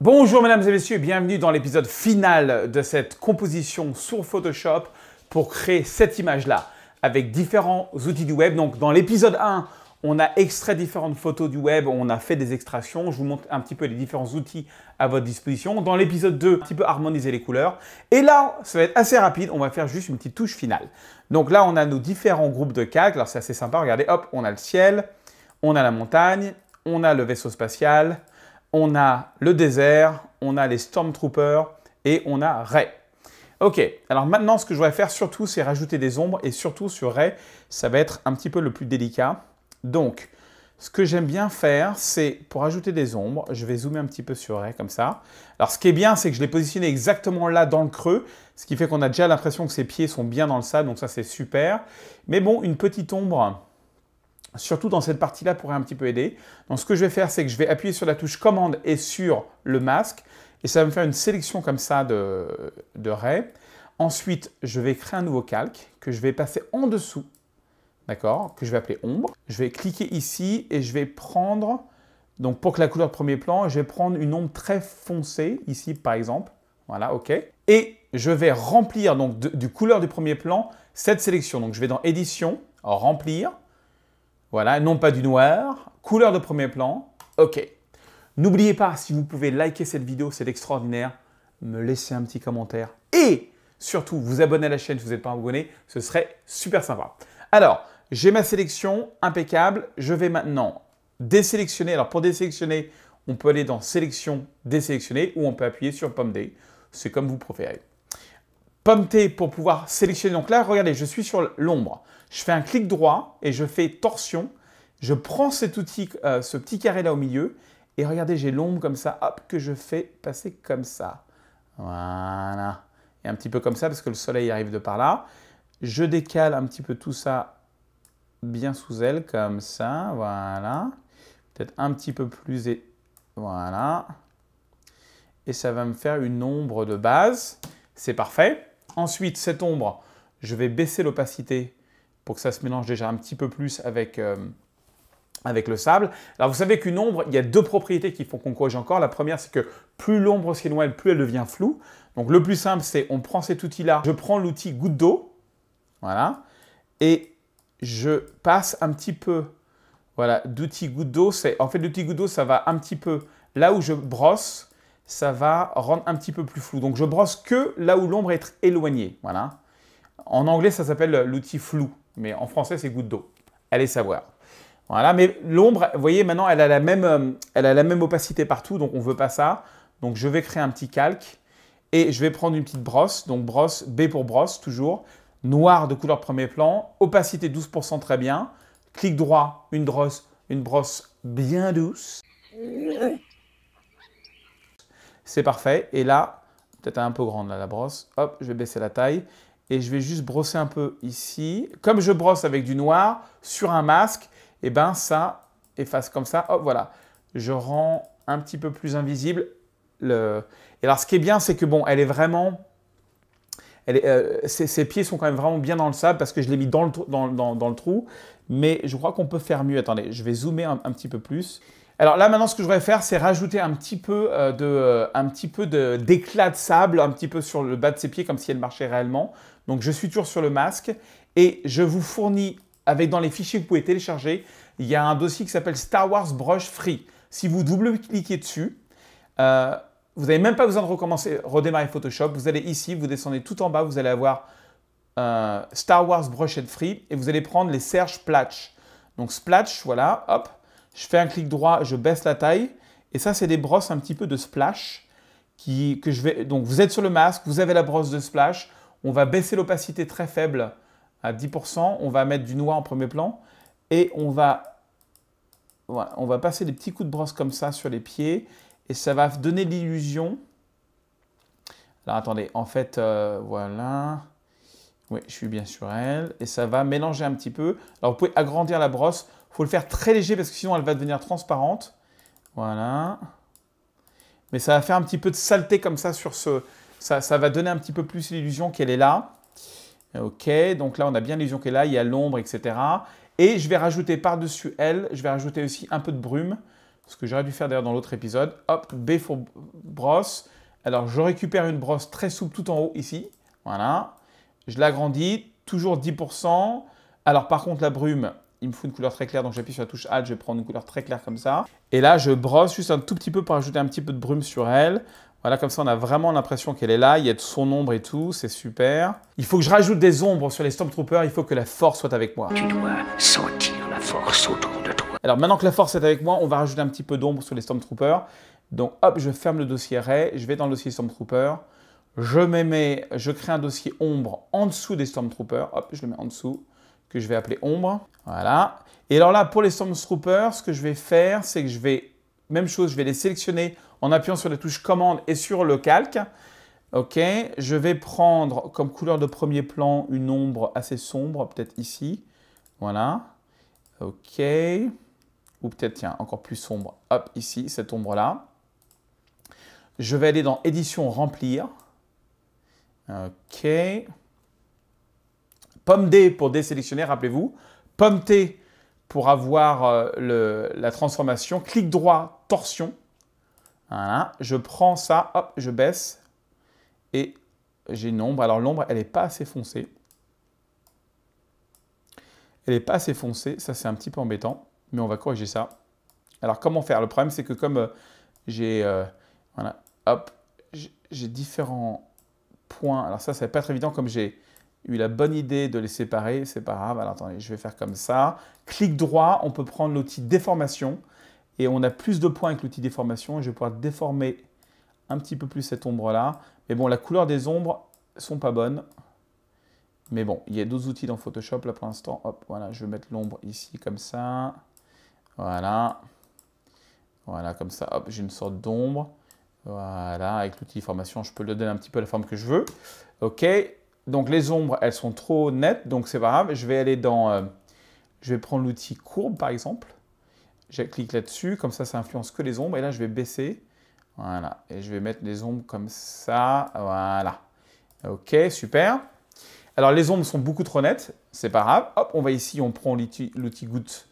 Bonjour mesdames et messieurs, bienvenue dans l'épisode final de cette composition sur Photoshop pour créer cette image-là avec différents outils du web. Donc dans l'épisode 1, on a extrait différentes photos du web, on a fait des extractions, je vous montre un petit peu les différents outils à votre disposition. Dans l'épisode 2, un petit peu harmoniser les couleurs. Et là, ça va être assez rapide, on va faire juste une petite touche finale. Donc là, on a nos différents groupes de calques, alors c'est assez sympa, regardez, hop, on a le ciel, on a la montagne, on a le vaisseau spatial, on a le désert, on a les Stormtroopers et on a Rey. Ok, alors maintenant, ce que je voudrais faire surtout, c'est rajouter des ombres et surtout sur Rey, ça va être un petit peu le plus délicat. Donc, ce que j'aime bien faire, c'est pour ajouter des ombres, je vais zoomer un petit peu sur Rey comme ça. Alors, ce qui est bien, c'est que je l'ai positionné exactement là dans le creux, ce qui fait qu'on a déjà l'impression que ses pieds sont bien dans le sable, donc ça, c'est super. Mais bon, une petite ombre, surtout dans cette partie-là, pourrait un petit peu aider. Donc, ce que je vais faire, c'est que je vais appuyer sur la touche commande et sur le masque. Et ça va me faire une sélection comme ça de Rey. Ensuite, je vais créer un nouveau calque que je vais passer en dessous, d'accord, que je vais appeler ombre. Je vais cliquer ici et je vais prendre, donc pour que la couleur de premier plan, je vais prendre une ombre très foncée, ici par exemple. Voilà, OK. Et je vais remplir donc du couleur du premier plan cette sélection. Donc, je vais dans Édition, Remplir. Voilà, non pas du noir, couleur de premier plan, OK. N'oubliez pas, si vous pouvez liker cette vidéo, c'est extraordinaire, me laisser un petit commentaire et surtout vous abonner à la chaîne si vous n'êtes pas abonné, ce serait super sympa. Alors, j'ai ma sélection impeccable, je vais maintenant désélectionner. Alors pour désélectionner, on peut aller dans Sélection, désélectionner ou on peut appuyer sur Pomme D, c'est comme vous préférez. Pomme T pour pouvoir sélectionner. Donc là, regardez, je suis sur l'ombre. Je fais un clic droit et je fais torsion. Je prends cet outil, ce petit carré là au milieu et regardez, j'ai l'ombre comme ça, hop, que je fais passer comme ça. Voilà. Et un petit peu comme ça parce que le soleil arrive de par là. Je décale un petit peu tout ça bien sous elle, comme ça. Voilà. Peut-être un petit peu plus. Voilà. Et ça va me faire une ombre de base. C'est parfait. Ensuite, cette ombre, je vais baisser l'opacité pour que ça se mélange déjà un petit peu plus avec le sable. Alors, vous savez qu'une ombre, il y a deux propriétés qui font qu'on corrige encore. La première, c'est que plus l'ombre s'éloigne, plus elle devient floue. Donc, le plus simple, c'est on prend cet outil-là, je prends l'outil goutte d'eau, voilà, et je passe un petit peu, voilà, d'outil goutte d'eau. En fait, l'outil goutte d'eau, ça va un petit peu, là où je brosse, ça va rendre un petit peu plus flou. Donc, je brosse que là où l'ombre est éloignée, voilà. En anglais, ça s'appelle l'outil flou, mais en français, c'est goutte d'eau. Allez savoir. Voilà, mais l'ombre, vous voyez, maintenant, elle a la même opacité partout, donc on ne veut pas ça. Donc, je vais créer un petit calque et je vais prendre une petite brosse. Donc, brosse, B pour brosse, toujours. Noir de couleur premier plan, opacité 12%, très bien. Clic droit, une brosse bien douce. C'est parfait. Et là, peut-être un peu grande, là, la brosse. Hop, je vais baisser la taille. Et je vais juste brosser un peu ici. Comme je brosse avec du noir sur un masque, et bien ça efface comme ça. Hop, voilà. Je rends un petit peu plus invisible. Et alors, ce qui est bien, c'est que bon, elle est vraiment... ses pieds sont quand même vraiment bien dans le sable parce que je l'ai mis dans le trou. Mais je crois qu'on peut faire mieux. Attendez, je vais zoomer un petit peu plus. Alors là, maintenant, ce que je voudrais faire, c'est rajouter un petit peu d'éclat de sable, un petit peu sur le bas de ses pieds, comme si elle marchait réellement. Donc, je suis toujours sur le masque et je vous fournis, dans les fichiers que vous pouvez télécharger, il y a un dossier qui s'appelle Star Wars Brush Free. Si vous double-cliquez dessus, vous n'avez même pas besoin de redémarrer Photoshop. Vous allez ici, vous descendez tout en bas, vous allez avoir Star Wars Brush Free et vous allez prendre les Serge Splatch. Donc, Splatch, voilà, hop. Je fais un clic droit, je baisse la taille. Et ça, c'est des brosses un petit peu de splash. Donc, vous êtes sur le masque, vous avez la brosse de splash. On va baisser l'opacité très faible à 10%. On va mettre du noir en premier plan. Et on va passer des petits coups de brosse comme ça sur les pieds. Et ça va donner l'illusion. Alors, attendez. En fait, voilà. Oui, je suis bien sur elle. Et ça va mélanger un petit peu. Alors, vous pouvez agrandir la brosse. Il faut le faire très léger parce que sinon, elle va devenir transparente. Voilà. Mais ça va faire un petit peu de saleté comme ça sur ce... Ça va donner un petit peu plus l'illusion qu'elle est là. OK, donc là, on a bien l'illusion qu'elle est là. Il y a l'ombre, etc. Et je vais rajouter par-dessus elle, je vais rajouter aussi un peu de brume ce que j'aurais dû faire d'ailleurs dans l'autre épisode. Hop, B pour brosse. Alors, je récupère une brosse très souple tout en haut ici. Voilà. Je l'agrandis, toujours 10%. Alors, par contre, la brume, il me faut une couleur très claire, donc j'appuie sur la touche Alt, je vais prendre une couleur très claire comme ça. Et là, je brosse juste un tout petit peu pour ajouter un petit peu de brume sur elle. Voilà, comme ça, on a vraiment l'impression qu'elle est là. Il y a de son ombre et tout, c'est super. Il faut que je rajoute des ombres sur les Stormtroopers. Il faut que la force soit avec moi. Tu dois sentir la force autour de toi. Alors, maintenant que la force est avec moi, on va rajouter un petit peu d'ombre sur les Stormtroopers. Donc, hop, je ferme le dossier Ray. Je vais dans le dossier Stormtrooper. Je crée un dossier ombre en dessous des Stormtroopers. Hop, je le mets en dessous, que je vais appeler ombre. Voilà. Et alors là, pour les Stormtroopers, ce que je vais faire, c'est que je vais, même chose, je vais les sélectionner en appuyant sur la touche commande et sur le calque. Ok, je vais prendre comme couleur de premier plan une ombre assez sombre, peut-être ici. Voilà. Ok. Ou peut-être, tiens, encore plus sombre. Hop, ici, cette ombre-là. Je vais aller dans édition remplir. Ok. Pomme D pour désélectionner, rappelez-vous. Pomme T pour avoir la transformation. Clic droit, torsion. Voilà. Je prends ça, hop, je baisse. Et j'ai une ombre. Alors l'ombre, elle n'est pas assez foncée. Elle n'est pas assez foncée. Ça, c'est un petit peu embêtant. Mais on va corriger ça. Alors, comment faire? Le problème, c'est que comme j'ai voilà, hop, j'ai différents points. Alors ça, c'est pas très évident. Comme j'ai eu la bonne idée de les séparer, c'est pas grave. Alors, attendez, je vais faire comme ça. Clic droit, on peut prendre l'outil déformation. Et on a plus de points avec l'outil déformation. Et je vais pouvoir déformer un petit peu plus cette ombre-là. Mais bon, la couleur des ombres ne sont pas bonnes. Mais bon, il y a d'autres outils dans Photoshop là pour l'instant. Hop, voilà, je vais mettre l'ombre ici comme ça. Voilà. Voilà, comme ça, hop, j'ai une sorte d'ombre. Voilà, avec l'outil déformation, je peux le donner un petit peu la forme que je veux. Ok, donc les ombres, elles sont trop nettes, donc c'est pas grave. Je vais aller dans... je vais prendre l'outil courbe, par exemple. Je clique là-dessus, comme ça influence que les ombres. Et là, je vais baisser. Voilà, et je vais mettre les ombres comme ça. Voilà. Ok, super. Alors, les ombres sont beaucoup trop nettes, c'est pas grave. Hop, on va ici, on prend l'outil goutte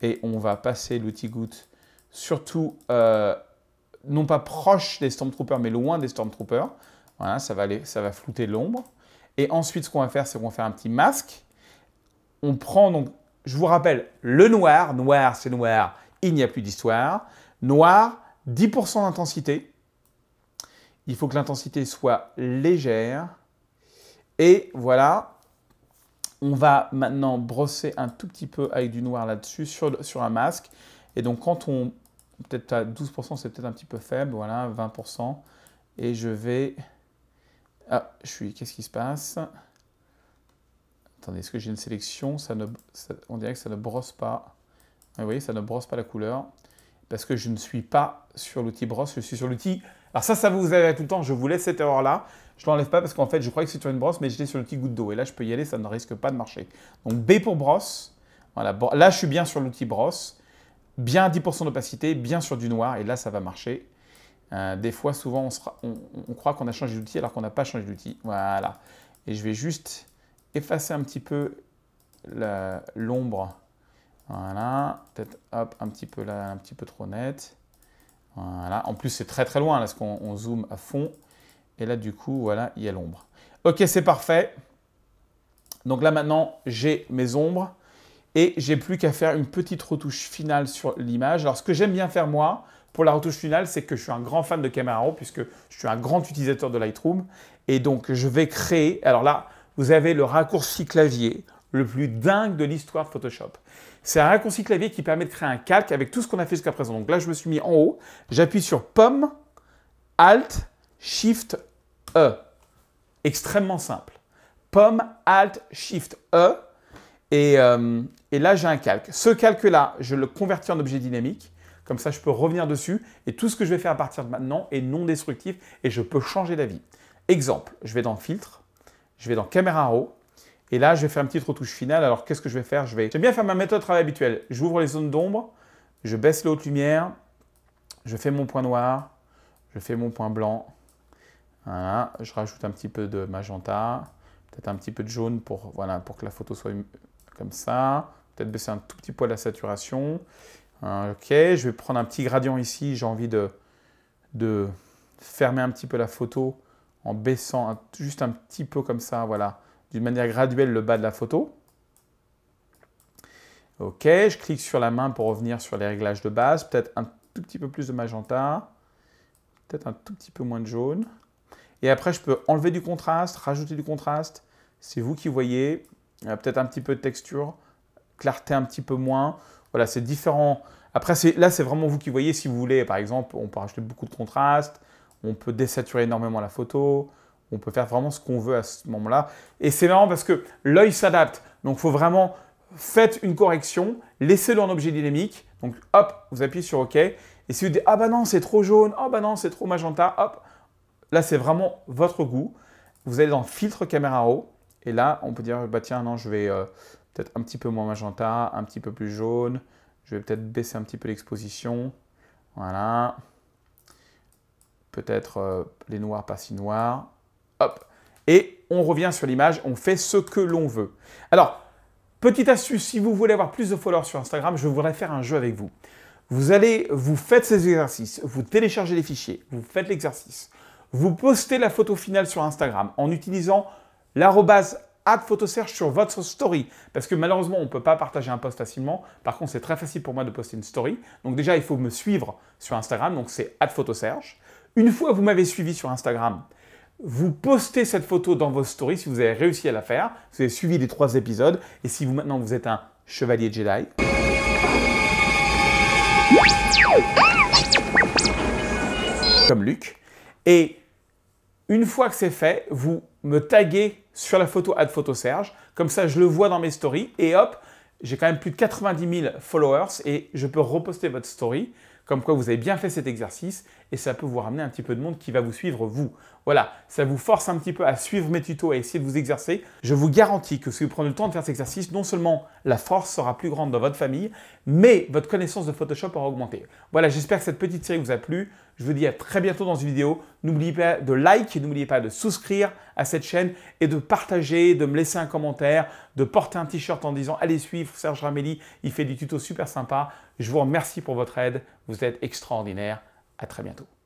et on va passer l'outil goutte surtout, non pas proche des Stormtroopers, mais loin des Stormtroopers. Voilà, ça va flouter l'ombre. Et ensuite, ce qu'on va faire, c'est qu'on va faire un petit masque. On prend donc, je vous rappelle, le noir. Noir, c'est noir, il n'y a plus d'histoire. Noir, 10% d'intensité. Il faut que l'intensité soit légère. Et voilà, on va maintenant brosser un tout petit peu avec du noir là-dessus sur un masque. Et donc quand on, peut-être à 12%, c'est peut-être un petit peu faible, voilà, 20%. Et je vais, ah, qu'est-ce qui se passe? Attendez, est-ce que j'ai une sélection? On dirait que ça ne brosse pas. Vous voyez, ça ne brosse pas la couleur. Parce que je ne suis pas sur l'outil brosse, je suis sur l'outil... Alors ça vous avez tout le temps, je vous laisse cette erreur-là. Je ne l'enlève pas parce qu'en fait, je croyais que c'était sur une brosse, mais j'étais sur l'outil goutte d'eau. Et là, je peux y aller, ça ne risque pas de marcher. Donc B pour brosse. Voilà, là, je suis bien sur l'outil brosse. Bien à 10% d'opacité, bien sur du noir. Et là, ça va marcher. Des fois, souvent, on croit qu'on a changé d'outil alors qu'on n'a pas changé d'outil. Voilà. Et je vais juste effacer un petit peu l'ombre. Voilà. Peut-être, hop, un petit peu là, un petit peu trop net. Voilà. En plus, c'est très très loin, là, parce qu'on zoome à fond. Et là, du coup, voilà, il y a l'ombre. Ok, c'est parfait. Donc là, maintenant, j'ai mes ombres. Et j'ai plus qu'à faire une petite retouche finale sur l'image. Alors, ce que j'aime bien faire, moi, pour la retouche finale, c'est que je suis un grand fan de Camera Raw, puisque je suis un grand utilisateur de Lightroom. Et donc, je vais créer... Alors là, vous avez le raccourci clavier le plus dingue de l'histoire de Photoshop. C'est un raccourci clavier qui permet de créer un calque avec tout ce qu'on a fait jusqu'à présent. Donc là, je me suis mis en haut. J'appuie sur Pomme, Alt, Shift, E. Extrêmement simple. Pomme, Alt, Shift, E. Et là, j'ai un calque. Ce calque-là, je le convertis en objet dynamique. Comme ça, je peux revenir dessus. Et tout ce que je vais faire à partir de maintenant est non destructif et je peux changer d'avis. Exemple, je vais dans Filtre, je vais dans Camera Raw. Et là, je vais faire une petite retouche finale. Alors, qu'est-ce que je vais faire? J'aime bien faire ma méthode de travail habituelle. J'ouvre les zones d'ombre, je baisse les hautes lumières, je fais mon point noir, je fais mon point blanc. Voilà, je rajoute un petit peu de magenta, peut-être un petit peu de jaune pour, voilà, pour que la photo soit comme ça. Peut-être baisser un tout petit poil la saturation. Ok, je vais prendre un petit gradient ici. J'ai envie de fermer un petit peu la photo en baissant juste un petit peu comme ça, voilà, d'une manière graduelle le bas de la photo. Ok, je clique sur la main pour revenir sur les réglages de base. Peut-être un tout petit peu plus de magenta. Peut-être un tout petit peu moins de jaune. Et après, je peux enlever du contraste, rajouter du contraste. C'est vous qui voyez. Peut-être un petit peu de texture, clarté un petit peu moins. Voilà, c'est différent. Après, là, c'est vraiment vous qui voyez. Si vous voulez, par exemple, on peut rajouter beaucoup de contraste. On peut désaturer énormément la photo. On peut faire vraiment ce qu'on veut à ce moment-là. Et c'est marrant parce que l'œil s'adapte. Donc, il faut vraiment faire une correction. Laissez-le en objet dynamique. Donc, hop, vous appuyez sur OK. Et si vous dites « Ah bah non, c'est trop jaune. Ah bah non, c'est trop magenta. » Hop, là, c'est vraiment votre goût. Vous allez dans Filtre Caméra Raw. Et là, on peut dire « Bah tiens, non, je vais peut-être un petit peu moins magenta, un petit peu plus jaune. Je vais peut-être baisser un petit peu l'exposition. Voilà. Peut-être les noirs, pas si noirs. Hop. Et on revient sur l'image. On fait ce que l'on veut. Alors, petite astuce, si vous voulez avoir plus de followers sur Instagram, je voudrais faire un jeu avec vous. Vous faites ces exercices, vous téléchargez les fichiers, vous faites l'exercice, vous postez la photo finale sur Instagram en utilisant l'arrobase @photoserge sur votre story. Parce que malheureusement, on ne peut pas partager un post facilement. Par contre, c'est très facile pour moi de poster une story. Donc déjà, il faut me suivre sur Instagram, donc c'est @photoserge. Une fois que vous m'avez suivi sur Instagram, vous postez cette photo dans vos stories si vous avez réussi à la faire. Vous avez suivi les 3 épisodes. Et si maintenant vous êtes un chevalier Jedi, comme Luc. Et une fois que c'est fait, vous me taguez sur la photo @photoserge. Comme ça, je le vois dans mes stories. Et hop, j'ai quand même plus de 90 000 followers et je peux reposter votre story. Comme quoi, vous avez bien fait cet exercice et ça peut vous ramener un petit peu de monde qui va vous suivre, vous. Voilà, ça vous force un petit peu à suivre mes tutos, à essayer de vous exercer. Je vous garantis que si vous prenez le temps de faire cet exercice, non seulement la force sera plus grande dans votre famille, mais votre connaissance de Photoshop aura augmenté. Voilà, j'espère que cette petite série vous a plu. Je vous dis à très bientôt dans une vidéo. N'oubliez pas de like, n'oubliez pas de souscrire à cette chaîne et de partager, de me laisser un commentaire, de porter un t-shirt en disant « Allez suivre Serge Ramelli, il fait des tutos super sympas ». Je vous remercie pour votre aide. Vous êtes extraordinaire. À très bientôt.